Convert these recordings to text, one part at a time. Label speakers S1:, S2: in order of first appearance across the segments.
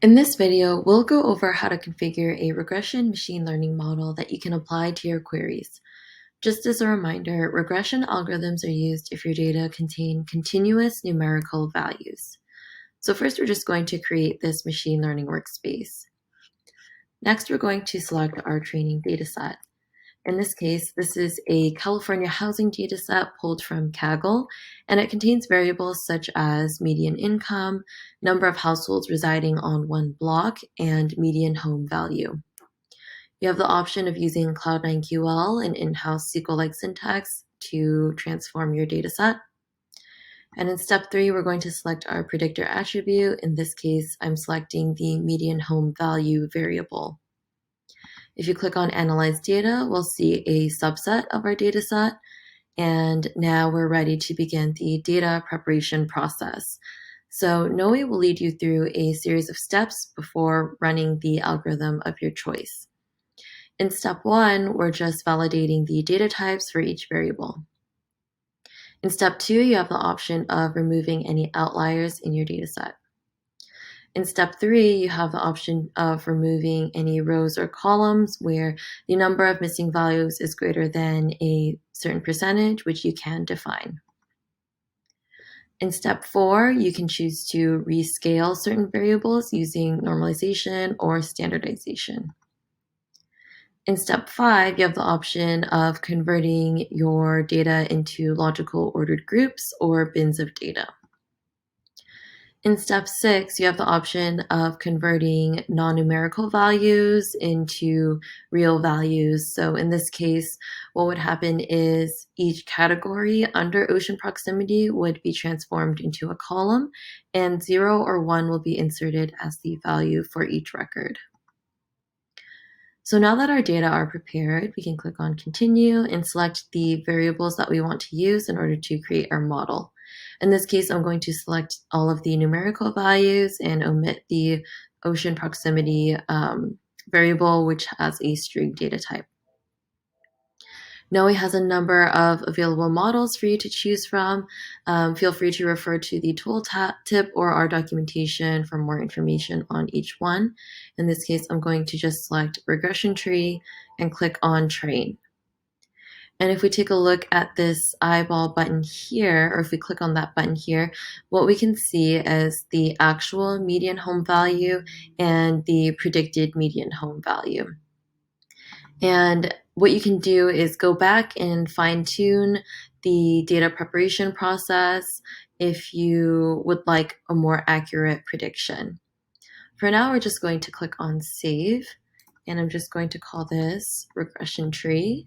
S1: In this video, we'll go over how to configure a regression machine learning model that you can apply to your queries. Just as a reminder, regression algorithms are used if your data contain continuous numerical values. So first, we're just going to create this machine learning workspace. Next, we're going to select our training dataset. In this case, this is a California housing dataset pulled from Kaggle, and it contains variables such as median income, number of households residing on one block, and median home value. You have the option of using Cloud9QL and in-house SQL-like syntax to transform your dataset. And in step 3, we're going to select our predictor attribute. In this case, I'm selecting the median home value variable. If you click on Analyze Data, we'll see a subset of our dataset, and now we're ready to begin the data preparation process. So Knowi will lead you through a series of steps before running the algorithm of your choice. In step 1, we're just validating the data types for each variable. In step 2, you have the option of removing any outliers in your dataset. In step 3, you have the option of removing any rows or columns where the number of missing values is greater than a certain percentage, which you can define. In step 4, you can choose to rescale certain variables using normalization or standardization. In step 5, you have the option of converting your data into logical ordered groups or bins of data. In step 6, you have the option of converting non-numerical values into real values. So in this case, what would happen is each category under ocean proximity would be transformed into a column, and 0 or 1 will be inserted as the value for each record. So now that our data are prepared, we can click on Continue and select the variables that we want to use in order to create our model. In this case, I'm going to select all of the numerical values and omit the ocean proximity variable, which has a string data type. Knowi has a number of available models for you to choose from. Feel free to refer to the tool tip or our documentation for more information on each one. In this case, I'm going to just select regression tree and click on train. And if we take a look at this eyeball button here, or if we click on that button here, what we can see is the actual median home value and the predicted median home value. And what you can do is go back and fine-tune the data preparation process if you would like a more accurate prediction. For now, we're just going to click on Save, and I'm just going to call this Regression Tree.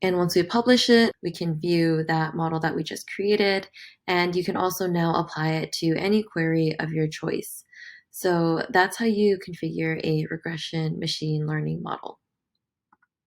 S1: And once we publish it, we can view that model that we just created, and you can also now apply it to any query of your choice. So that's how you configure a regression machine learning model.